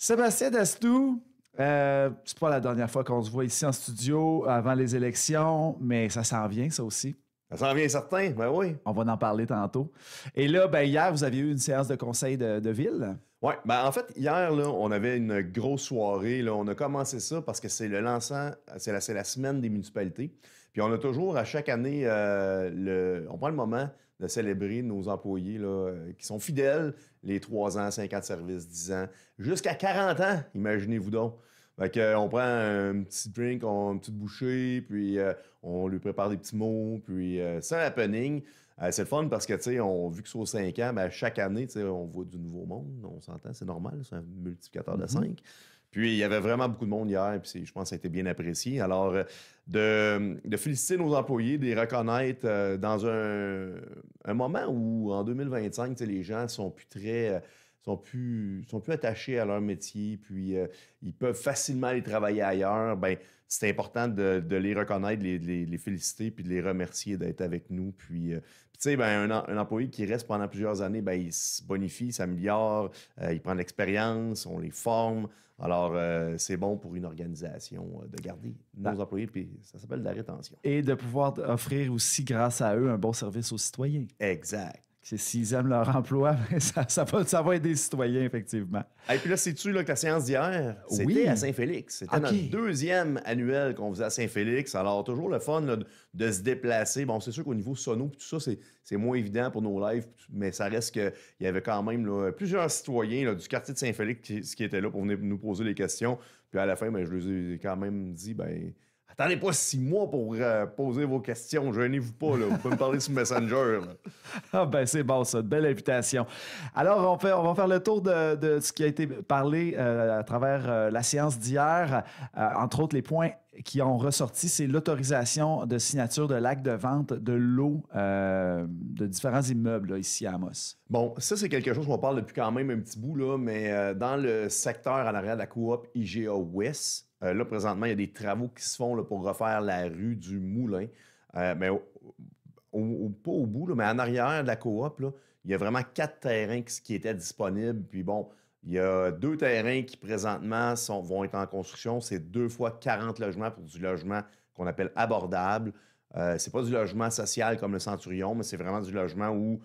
Sébastien Dastou, c'est pas la dernière fois qu'on se voit ici en studio avant les élections, mais ça s'en vient, ça aussi. Ça s'en vient certain, ben oui. On va en parler tantôt. Et là, hier, vous aviez eu une séance de conseil de ville. Oui, ben en fait, hier, là, on avait une grosse soirée. Là. On a commencé ça parce que c'est le lancement, c'est la semaine des municipalités. Puis on a toujours, à chaque année, on prend le moment de célébrer nos employés là, qui sont fidèles, les 3 ans, 5 ans de service, 10 ans, jusqu'à 40 ans, imaginez-vous donc. Fait qu'on prend un petit drink, une petite bouchée, puis on lui prépare des petits mots, puis c'est un happening. C'est le fun parce que, tu sais, vu que c'est aux 5 ans, ben, chaque année, tu sais, on voit du nouveau monde, on s'entend, c'est normal, c'est un multiplicateur de 5. Puis il y avait vraiment beaucoup de monde hier, puis je pense que ça a été bien apprécié. Alors, de féliciter nos employés, de les reconnaître dans un moment où, en 2025, les gens sont plus très... sont plus attachés à leur métier, puis ils peuvent facilement aller travailler ailleurs, ben c'est important de les reconnaître, de les féliciter, puis de les remercier d'être avec nous. Puis tu sais, ben, un employé qui reste pendant plusieurs années, ben, il se bonifie, il s'améliore, il prend de l'expérience, on les forme. Alors, c'est bon pour une organisation de garder nos employés, puis ça s'appelle la rétention. Et de pouvoir offrir aussi, grâce à eux, un bon service aux citoyens. Exact. S'ils aiment leur emploi, ça va aider les citoyens, effectivement. Et puis là, sais-tu là, que la séance d'hier, c'était à Saint-Félix. C'était notre deuxième annuel qu'on faisait à Saint-Félix. Alors, toujours le fun là, de se déplacer. Bon, c'est sûr qu'au niveau sono, tout ça, c'est moins évident pour nos lives, mais ça reste qu'il y avait quand même là, plusieurs citoyens là, du quartier de Saint-Félix qui étaient là pour venir nous poser les questions. Puis à la fin, ben, je leur ai quand même dit, ben... Attendez pas 6 mois pour poser vos questions. Gênez-vous pas, là. Vous pouvez me parler sur Messenger. Là. Ah ben c'est bon, ça. Belle invitation. Alors, on va faire le tour de ce qui a été parlé à travers la séance d'hier. Entre autres, les points qui ont ressorti, c'est l'autorisation de signature de l'acte de vente de l'eau de différents immeubles là, ici à Amos. Bon, ça, c'est quelque chose qu'on parle depuis quand même un petit bout, là, mais dans le secteur en arrière de la coop IGA West, là, présentement, il y a des travaux qui se font là, pour refaire la rue du Moulin. Mais pas au bout, là, mais en arrière de la coop, là, il y a vraiment 4 terrains qui étaient disponibles. Puis bon, il y a 2 terrains qui présentement vont être en construction. C'est 2 fois 40 logements pour du logement qu'on appelle abordable. C'est pas du logement social comme le Centurion, mais c'est vraiment du logement où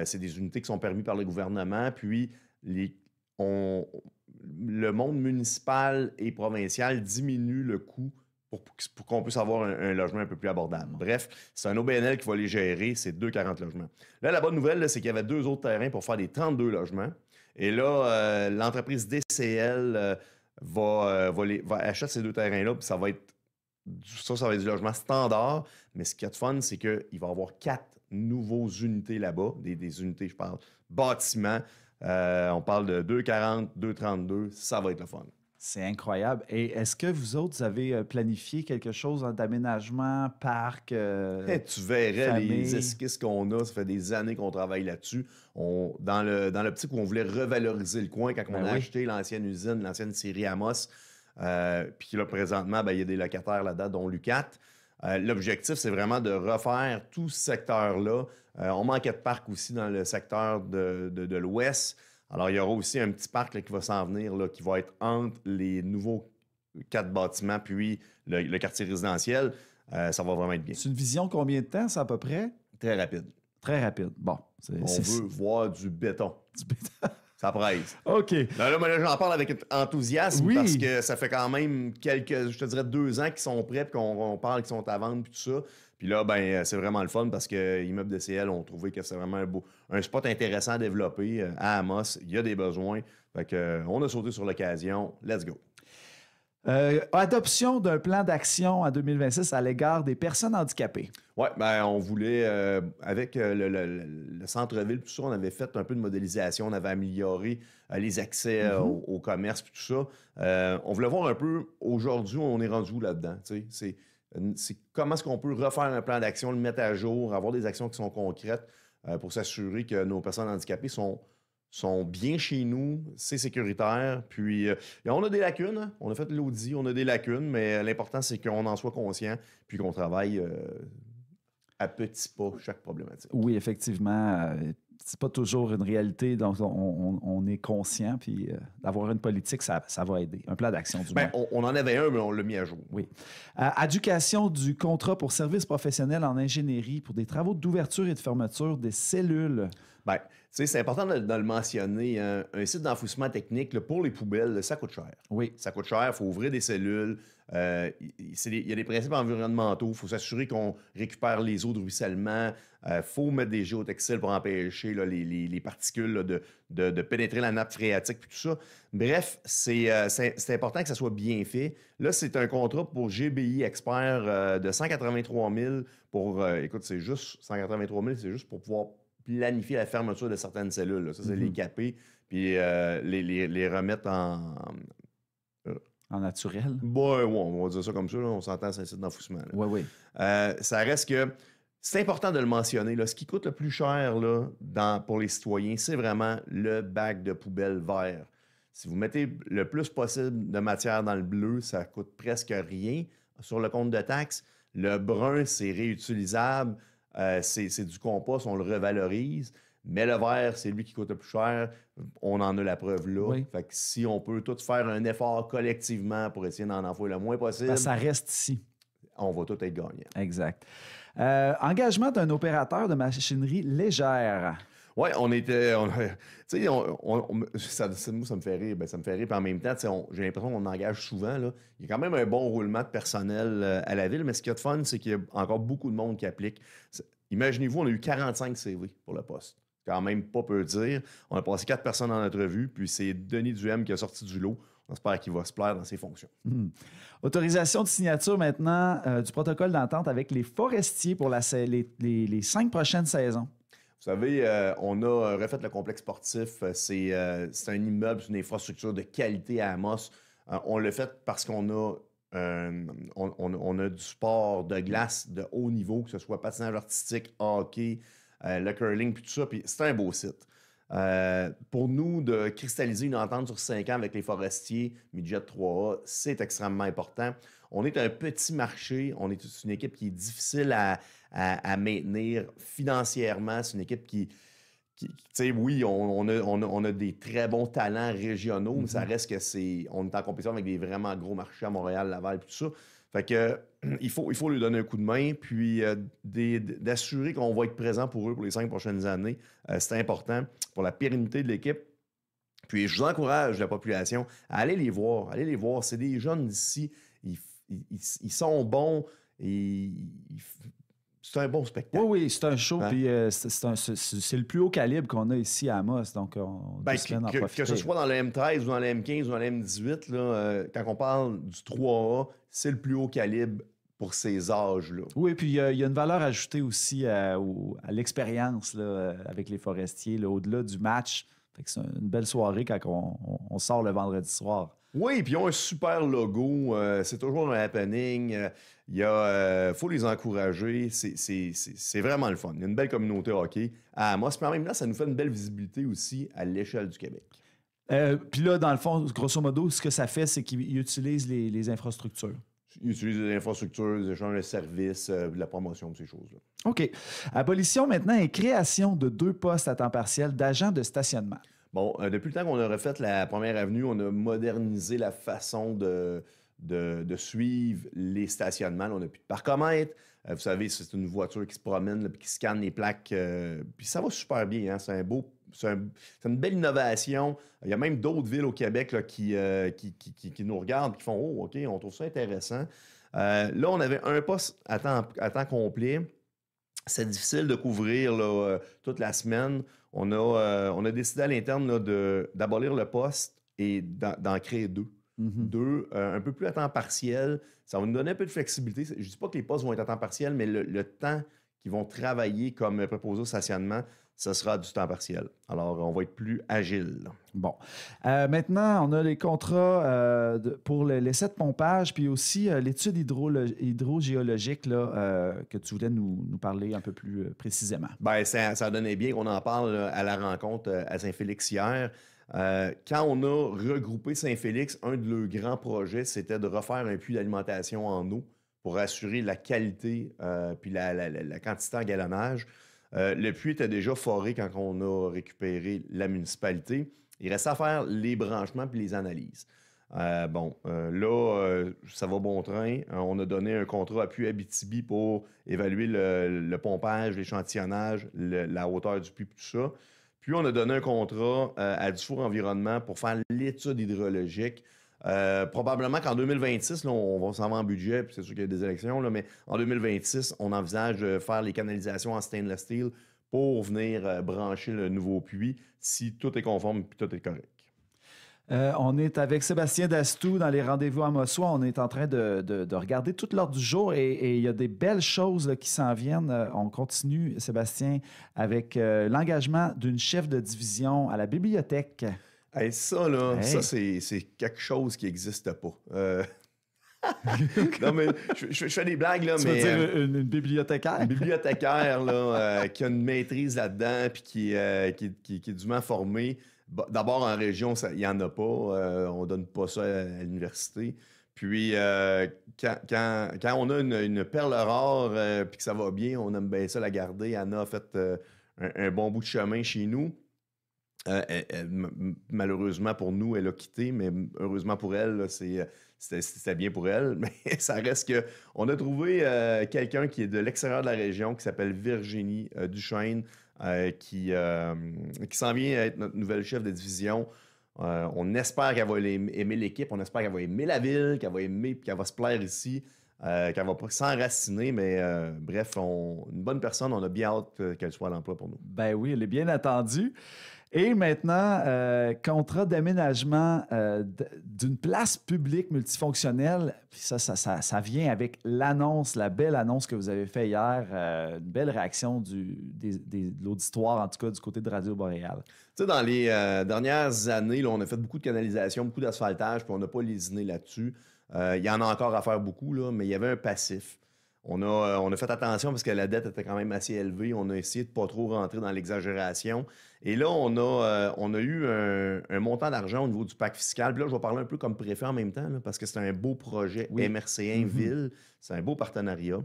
c'est des unités qui sont permises par le gouvernement. Puis le monde municipal et provincial diminue le coût pour qu'on puisse avoir un logement un peu plus abordable. Bref, c'est un OBNL qui va les gérer, c'est 240 logements. Là, la bonne nouvelle, là, c'est qu'il y avait 2 autres terrains pour faire des 32 logements. Et là, l'entreprise DCL va acheter ces 2 terrains-là, puis ça va être du logement standard. Mais ce qui est fun, c'est qu'il va y avoir 4 nouveaux unités là-bas, des unités, je parle, bâtiments. On parle de 240, 232, ça va être le fun. C'est incroyable. Et est-ce que vous autres, vous avez planifié quelque chose d'aménagement, parc, tu verrais famille. Les esquisses qu'on a, ça fait des années qu'on travaille là-dessus. Dans l'optique où on voulait revaloriser le coin, quand on a acheté l'ancienne usine, l'ancienne scierie Amos, puis là, présentement, il y a des locataires là-dedans, dont l'UQAT. L'objectif, c'est vraiment de refaire tout ce secteur-là. On manquait de parc aussi dans le secteur de l'Ouest. Alors, il y aura aussi un petit parc là, qui va s'en venir, là, qui va être entre les nouveaux 4 bâtiments puis le quartier résidentiel. Ça va vraiment être bien. C'est une vision combien de temps, ça, à peu près? Très rapide. Très rapide. Bon. On veut voir du béton. Du béton. Ça presse. OK. Là, j'en parle avec enthousiasme parce que ça fait quand même je te dirais 2 ans qu'ils sont prêts puis qu'on parle qu'ils sont à vendre puis tout ça. Puis là, ben c'est vraiment le fun parce que Immeuble DCL ont trouvé que c'est vraiment un spot intéressant à développer à Amos. Il y a des besoins. Fait que, on a sauté sur l'occasion. Let's go. Adoption d'un plan d'action en 2026 à l'égard des personnes handicapées. Oui, ben on voulait, avec le centre-ville, tout ça, on avait fait un peu de modélisation, on avait amélioré les accès au commerce et tout ça. On voulait voir un peu, aujourd'hui, on est rendu où là-dedans? C'est comment est-ce qu'on peut refaire un plan d'action, le mettre à jour, avoir des actions qui sont concrètes pour s'assurer que nos personnes handicapées sont bien chez nous, c'est sécuritaire. Puis, on a des lacunes. Hein? On a fait l'audit, on a des lacunes, mais l'important, c'est qu'on en soit conscient puis qu'on travaille à petits pas chaque problématique. Oui, effectivement. c'est pas toujours une réalité, donc on est conscient, puis d'avoir une politique, ça va aider. Un plan d'action, du moins. On en avait un, mais on l'a mis à jour. Oui. Éducation du contrat pour services professionnels en ingénierie pour des travaux d'ouverture et de fermeture des cellules. Bien, c'est important de le mentionner. Un site d'enfouissement technique, là, pour les poubelles, ça coûte cher. Oui. Ça coûte cher, il faut ouvrir des cellules. Il y a des principes environnementaux. Il faut s'assurer qu'on récupère les eaux de ruissellement. Il faut mettre des géotextiles pour empêcher là, les particules là, de pénétrer la nappe phréatique et tout ça. Bref, c'est important que ça soit bien fait. Là, c'est un contrat pour GBI Expert de 183 000 pour... écoute, c'est juste 183 000, c'est juste pour pouvoir planifier la fermeture de certaines cellules. Là. Ça, c'est les caper puis les remettre en naturel? Ouais, on va dire ça comme ça. Là. On s'entend, c'est un site d'enfouissement. Oui, oui. Ça reste que c'est important de le mentionner. Là. Ce qui coûte le plus cher là, pour les citoyens, c'est vraiment le bac de poubelle vert. Si vous mettez le plus possible de matière dans le bleu, ça coûte presque rien sur le compte de taxes. Le brun, c'est réutilisable. C'est du compost, on le revalorise. Mais le vert, c'est lui qui coûte le plus cher. On en a la preuve là. Oui. Fait que si on peut tous faire un effort collectivement pour essayer d'en enfouir le moins possible, Ça reste ici. On va tous être gagnants. Exact. Engagement d'un opérateur de machinerie légère. Oui, on était. Tu sais, moi, ça me fait rire. Ben, ça me fait rire. Puis en même temps, j'ai l'impression qu'on engage souvent. Là. Il y a quand même un bon roulement de personnel à la ville, mais ce qu'il y a de fun, c'est qu'il y a encore beaucoup de monde qui applique. Imaginez-vous, on a eu 45 CV pour le poste. Quand même pas peu dire. On a passé 4 personnes en entrevue, puis c'est Denis Duhem qui a sorti du lot. On espère qu'il va se plaire dans ses fonctions. Autorisation de signature maintenant du protocole d'entente avec les forestiers pour les 5 prochaines saisons. Vous savez, on a refait le complexe sportif. C'est un immeuble, c'est une infrastructure de qualité à Amos. On l'a fait parce qu'on a, on a du sport de glace de haut niveau, que ce soit patinage artistique, hockey, le curling, puis tout ça. Puis c'est un beau site. Pour nous, de cristalliser une entente sur 5 ans avec les forestiers, Midget 3A, c'est extrêmement important. On est un petit marché, on est une équipe qui est difficile à maintenir financièrement. C'est une équipe qui tu sais, oui, on a des très bons talents régionaux, mais ça reste que on est en compétition avec des vraiment gros marchés à Montréal, Laval, et tout ça. Fait que il faut lui donner un coup de main, puis d'assurer qu'on va être présent pour eux pour les 5 prochaines années. C'est important pour la pérennité de l'équipe. Puis je vous encourage, la population, à aller les voir. Allez les voir. C'est des jeunes d'ici. Ils sont bons. C'est un bon spectacle. Oui, c'est un show, puis c'est le plus haut calibre qu'on a ici à Amos, donc on Ben, doit en profiter. que ce soit dans le M13 ou dans le M15 ou dans le M18, là, quand on parle du 3A, c'est le plus haut calibre pour ces âges-là. Oui, puis il y a une valeur ajoutée aussi à l'expérience là, avec les forestiers, là, au-delà du match. Fait que c'est une belle soirée quand on sort le vendredi soir. Oui, puis ils ont un super logo. C'est toujours un happening. Faut les encourager. C'est vraiment le fun. Il y a une belle communauté hockey à Amos. Puis en même temps, ça nous fait une belle visibilité aussi à l'échelle du Québec. Puis là, dans le fond, grosso modo, ce que ça fait, c'est qu'ils utilisent les infrastructures. Ils utilisent les infrastructures, les échanges de services, de la promotion de ces choses-là. OK. Abolition maintenant et création de 2 postes à temps partiel d'agents de stationnement. Bon, depuis le temps qu'on a refait la première avenue, on a modernisé la façon de suivre les stationnements. Là, on n'a plus de parcomètre. Vous savez, c'est une voiture qui se promène et qui scanne les plaques. Puis ça va super bien. Hein? C'est une belle innovation. Il y a même d'autres villes au Québec là, qui nous regardent et qui font « Oh, OK, on trouve ça intéressant. » Là, on avait un poste à temps complet. C'est difficile de couvrir là, toute la semaine. On a décidé à l'interne là, d'abolir le poste et d'en créer 2. Deux, un peu plus à temps partiel. Ça va nous donner un peu de flexibilité. Je ne dis pas que les postes vont être à temps partiel, mais le temps qu'ils vont travailler comme préposé au stationnement, ce sera du temps partiel. Alors, on va être plus agile. Bon. Maintenant, on a les contrats pour les 7 pompages, puis aussi l'étude hydrogéologique là, que tu voulais nous parler un peu plus précisément. Bien, ça donnait bien qu'on en parle là, à la rencontre à Saint-Félix hier. Quand on a regroupé Saint-Félix, un de leurs grands projets, c'était de refaire un puits d'alimentation en eau pour assurer la qualité puis la quantité en galonnage. Le puits était déjà foré quand on a récupéré la municipalité. Il restait à faire les branchements puis les analyses. Ça va bon train. On a donné un contrat à Puits Abitibi pour évaluer le pompage, l'échantillonnage, la hauteur du puits, tout ça. Puis on a donné un contrat à Dufour Environnement pour faire l'étude hydrologique. Probablement qu'en 2026, là, on va s'en va en budget, puis c'est sûr qu'il y a des élections, là, mais en 2026, on envisage de faire les canalisations en stainless steel pour venir brancher le nouveau puits si tout est conforme et tout est correct. On est avec Sébastien Dastou dans les rendez-vous à Mossois. On est en train de regarder toute l'ordre du jour et il y a des belles choses là, qui s'en viennent. On continue, Sébastien, avec l'engagement d'une chef de division à la bibliothèque. Hey, ça, là, ça, c'est quelque chose qui n'existe pas. Non, mais je fais des blagues, là, tu mais... veux dire une bibliothécaire? Une bibliothécaire, là, qui a une maîtrise là-dedans puis qui est dûment formée. D'abord, en région, il n'y en a pas. On ne donne pas ça à l'université. Puis, quand on a une perle rare puis que ça va bien, on aime bien ça la garder. Anna a fait un bon bout de chemin chez nous. Malheureusement pour nous, elle a quitté, mais heureusement pour elle, là, c'était bien pour elle. Mais ça reste que on a trouvé quelqu'un qui est de l'extérieur de la région, qui s'appelle Virginie Duchesne, qui s'en vient être notre nouvelle chef de division. On espère qu'elle va aimer l'équipe, on espère qu'elle va aimer la ville, qu'elle va aimer, qu'elle va se plaire ici, qu'elle va pas s'enraciner, mais bref, une bonne personne, on a bien hâte qu'elle soit à l'emploi pour nous. Ben oui, elle est bien attendue. Et maintenant, contrat d'aménagement d'une place publique multifonctionnelle. Puis ça vient avec l'annonce, la belle annonce que vous avez faite hier, une belle réaction de l'auditoire, en tout cas du côté de Radio Boréal. Tu sais, dans les dernières années, là, on a fait beaucoup de canalisation, beaucoup d'asphaltage, puis on n'a pas lésiné là-dessus. Il y en a encore à faire beaucoup, là, mais il y avait un passif. On a fait attention parce que la dette était quand même assez élevée. On a essayé de ne pas trop rentrer dans l'exagération. Et là, on a eu un montant d'argent au niveau du pacte fiscal. Puis là, je vais parler un peu comme préfet en même temps, là, parce que c'est un beau projet MRC1 Ville. C'est un beau partenariat.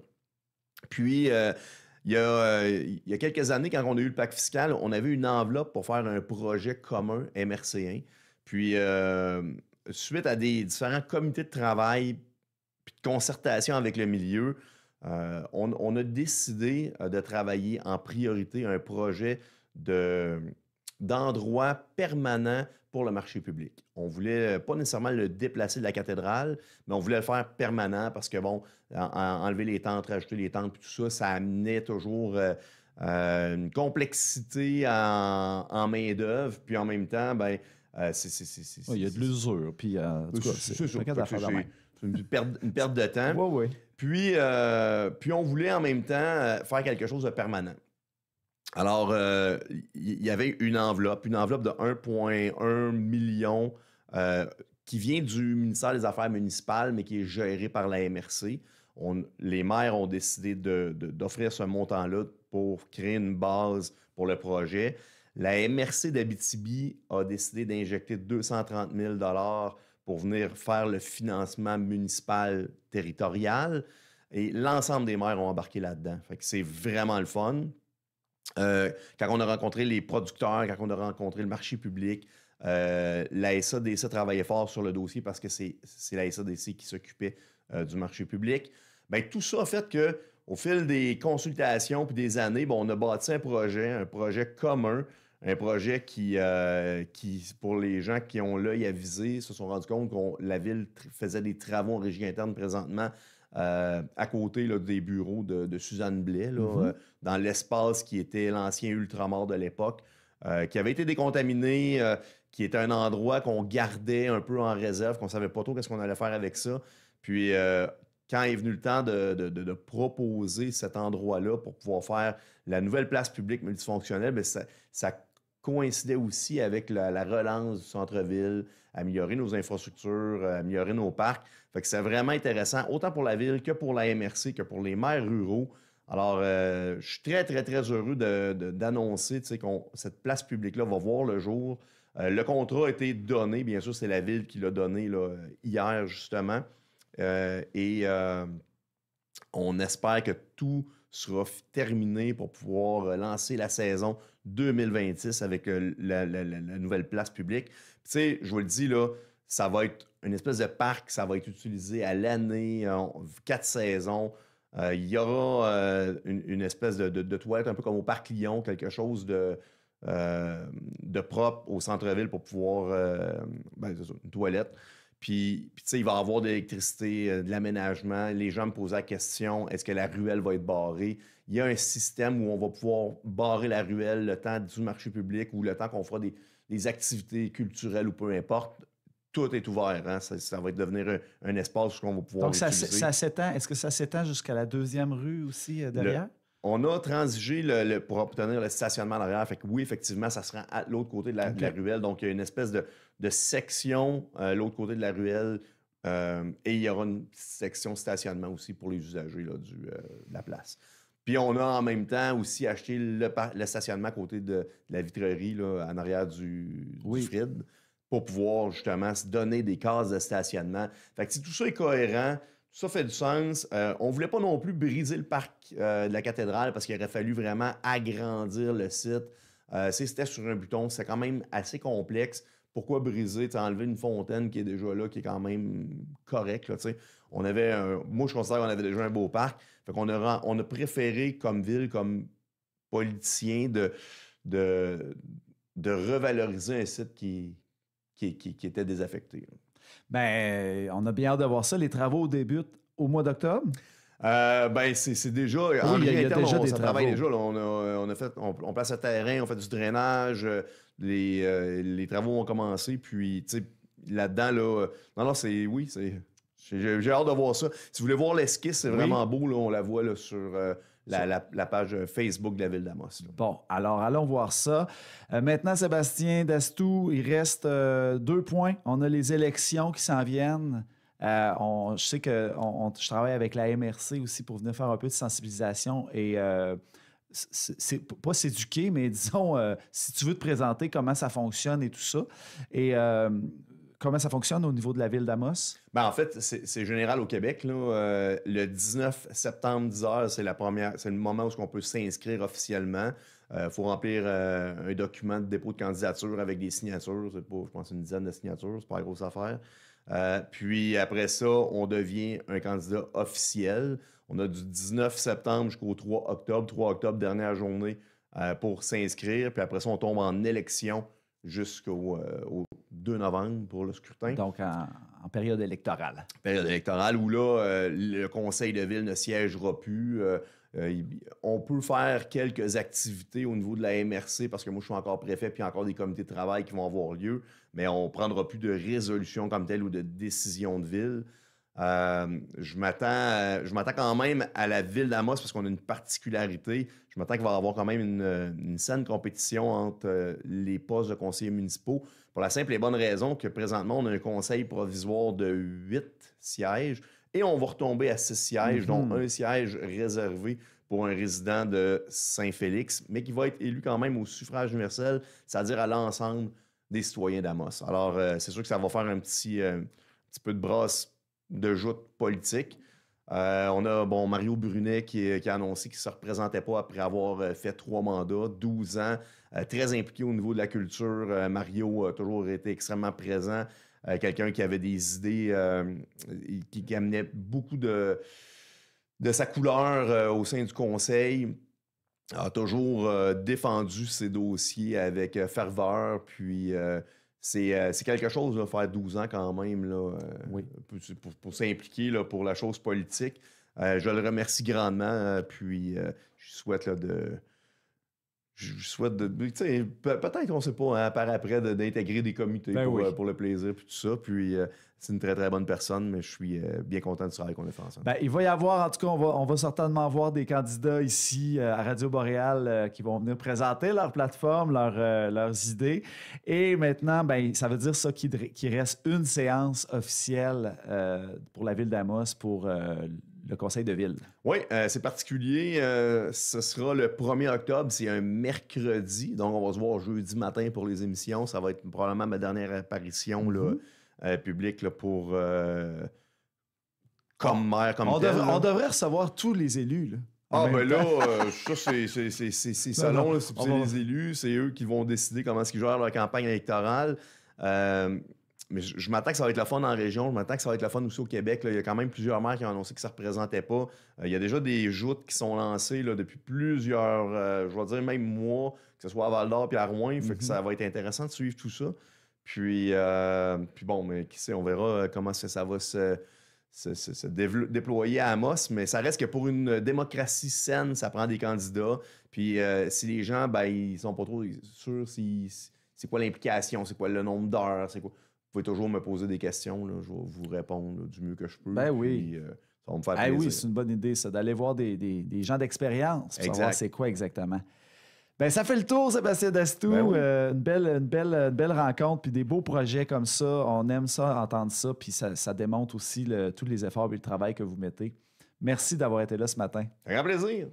Puis, il y a quelques années, quand on a eu le pacte fiscal, on avait une enveloppe pour faire un projet commun MRC1. Puis, suite à des différents comités de travail puis de concertation avec le milieu, on a décidé de travailler en priorité un projet d'endroit permanent pour le marché public. On voulait pas nécessairement le déplacer de la cathédrale, mais on voulait le faire permanent parce que, bon, enlever les tentes, rajouter les tentes, puis tout ça, ça amenait toujours une complexité en main-d'œuvre, puis en même temps, ben, il y a de l'usure, puis en tout cas, c'est une perte de temps. Oui. Puis on voulait en même temps faire quelque chose de permanent. Alors, il y avait une enveloppe de 1,1 million qui vient du ministère des Affaires municipales, mais qui est géré par la MRC. Les maires ont décidé d'offrir ce montant-là pour créer une base pour le projet. La MRC d'Abitibi a décidé d'injecter 230 000 $ pour venir faire le financement municipal territorial. Et l'ensemble des maires ont embarqué là-dedans. Fait que c'est vraiment le fun. Quand on a rencontré les producteurs, quand on a rencontré le marché public, la SADC travaillait fort sur le dossier parce que c'est la SADC qui s'occupait du marché public. Bien, tout ça a fait qu'au fil des consultations et des années, on a bâti un projet commun, un projet qui, pour les gens qui ont l'œil avisé, se sont rendus compte que la ville faisait des travaux en régie interne présentement à côté là, des bureaux de Suzanne Blais, là, dans l'espace qui était l'ancien Ultramar de l'époque, qui avait été décontaminé, qui était un endroit qu'on gardait un peu en réserve, qu'on ne savait pas trop qu'est-ce qu'on allait faire avec ça. Puis, quand est venu le temps de proposer cet endroit-là pour pouvoir faire la nouvelle place publique multifonctionnelle, bien, ça coïncidait aussi avec la relance du centre-ville, améliorer nos infrastructures, améliorer nos parcs. Fait que c'est vraiment intéressant, autant pour la ville que pour la MRC, que pour les maires ruraux. Alors, je suis très, très, très heureux d'annoncer que cette place publique-là va voir le jour. Le contrat a été donné, bien sûr, c'est la ville qui l'a donné là, hier, justement. On espère que tout sera terminé pour pouvoir lancer la saison 2026 avec la nouvelle place publique. Tu sais, je vous le dis, là, ça va être une espèce de parc, ça va être utilisé à l'année, 4 saisons. Il y aura une espèce de toilette, un peu comme au Parc Lyon, quelque chose de propre au centre-ville pour pouvoir... c'est ça, une toilette. Puis tu sais, il va y avoir de l'électricité, de l'aménagement. Les gens me posaient la question, est-ce que la ruelle va être barrée? Il y a un système où on va pouvoir barrer la ruelle le temps du marché public ou le temps qu'on fera des activités culturelles ou peu importe. Tout est ouvert. Hein? Ça va devenir un espace où on va pouvoir Donc, utiliser. ça s'étend. Est-ce que ça s'étend jusqu'à la deuxième rue aussi derrière? On a transigé pour obtenir le stationnement derrière. Fait que oui, effectivement, ça se rend à l'autre côté de la ruelle. Donc, il y a une espèce de section l'autre côté de la ruelle. Et il y aura une section stationnement aussi pour les usagers là, de la place. Puis on a en même temps aussi acheté le stationnement à côté de la vitrerie là, en arrière du Frid pour pouvoir justement se donner des cases de stationnement. Fait que si tout ça est cohérent, tout ça fait du sens. On ne voulait pas non plus briser le parc de la cathédrale parce qu'il aurait fallu vraiment agrandir le site. C'était sur un bouton, c'est quand même assez complexe. Pourquoi briser, enlever une fontaine qui est déjà là, qui est quand même correcte. Là, moi, je considère qu'on avait déjà un beau parc. Fait qu'on on a préféré comme ville, comme politicien, de revaloriser un site qui était désaffecté. Bien, on a bien hâte de voir ça. Les travaux débutent au mois d'octobre. C'est déjà... Oui, il y a déjà des travaux. Déjà, là, on place le terrain, on fait du drainage, les travaux ont commencé, puis là-dedans, là... Non, c'est... Oui, c'est... J'ai hâte de voir ça. Si vous voulez voir l'esquisse, c'est vraiment beau, là, on la voit là, sur... la page Facebook de la Ville d'Amos. Là. Bon, alors allons voir ça. Maintenant, Sébastien Dastou, il reste 2 points. On a les élections qui s'en viennent. Je sais que je travaille avec la MRC aussi pour venir faire un peu de sensibilisation et c'est pas s'éduquer, mais disons, si tu veux te présenter, comment ça fonctionne et tout ça. Et comment ça fonctionne au niveau de la Ville d'Amos? En fait, c'est général au Québec. Là. Le 19 septembre, 10h, c'est le moment où on peut s'inscrire officiellement. Il faut remplir un document de dépôt de candidature avec des signatures. C'est pas, je pense, une dizaine de signatures. C'est pas une grosse affaire. Puis après ça, on devient un candidat officiel. On a du 19 septembre jusqu'au 3 octobre. 3 octobre, dernière journée pour s'inscrire. Puis après ça, on tombe en élection jusqu'au 2 novembre pour le scrutin. Donc, en période électorale. Période électorale où là, le conseil de ville ne siégera plus. On peut faire quelques activités au niveau de la MRC parce que moi, je suis encore préfet puis il y a encore des comités de travail qui vont avoir lieu, mais on ne prendra plus de résolution comme telle ou de décision de ville. Je m'attends quand même à la Ville d'Amos parce qu'on a une particularité. Je m'attends qu'il va y avoir quand même une saine compétition entre les postes de conseillers municipaux pour la simple et bonne raison que présentement, on a un conseil provisoire de 8 sièges et on va retomber à 6 sièges, dont un siège réservé pour un résident de Saint-Félix, mais qui va être élu quand même au suffrage universel, c'est-à-dire à l'ensemble des citoyens d'Amos. Alors, c'est sûr que ça va faire un petit peu de brasse de joute politique. On a Mario Brunet qui a annoncé qu'il ne se représentait pas après avoir fait 3 mandats, 12 ans, très impliqué au niveau de la culture. Mario a toujours été extrêmement présent, quelqu'un qui avait des idées, qui amenait beaucoup de sa couleur au sein du conseil, a toujours défendu ses dossiers avec ferveur, puis... C'est quelque chose, là, faire 12 ans quand même, là, pour s'impliquer là, pour la chose politique. Je le remercie grandement, puis je souhaite peut-être, on ne sait pas, hein, par après, d'intégrer des comités pour le plaisir, puis tout ça. Puis c'est une très, très bonne personne, mais je suis bien content du travail qu'on a fait ensemble. Il va y avoir, en tout cas, on va certainement avoir des candidats ici à Radio Boréal qui vont venir présenter leur plateforme, leurs idées. Et maintenant, ça veut dire ça qu'il reste une séance officielle pour la Ville d'Amos pour le conseil de ville. Oui, c'est particulier. Ce sera le 1er octobre, c'est un mercredi. Donc, on va se voir jeudi matin pour les émissions. Ça va être probablement ma dernière apparition publique là, pour comme maire, comme tel. On devrait recevoir tous les élus. Là. Ah, En ben même là, temps. ça, c'est Non, non, selon, là, c'est on va- les élus, c'est eux qui vont décider comment est-ce qu'ils gèrent leur campagne électorale. Euh, mais je m'attends que ça va être le fun en région, je m'attends que ça va être le fun aussi au Québec. Là. Il y a quand même plusieurs maires qui ont annoncé que ça ne représentait pas. Il y a déjà des joutes qui sont lancées là, depuis plusieurs, je vais dire même mois, que ce soit à Val-d'Or et à Rouen. Fait que Mhm. ça va être intéressant de suivre tout ça. Puis bon, mais qui sait, on verra comment ça va se déployer à Amos, mais ça reste que pour une démocratie saine, ça prend des candidats. Puis si les gens, ben, ils sont pas trop sûrs c'est quoi l'implication, c'est quoi le nombre d'heures, c'est quoi. Vous pouvez toujours me poser des questions, là, je vais vous répondre là, du mieux que je peux. Ben oui. Puis ça va me faire Ah oui, plaisir. c'est une bonne idée, ça, d'aller voir des gens d'expérience pour savoir Exact. c'est quoi exactement. Ben, ça fait le tour, Sébastien Dastou. Ben oui. Une belle rencontre, puis des beaux projets comme ça. On aime ça, entendre ça, puis ça démontre aussi tous les efforts et le travail que vous mettez. Merci d'avoir été là ce matin. Un grand plaisir.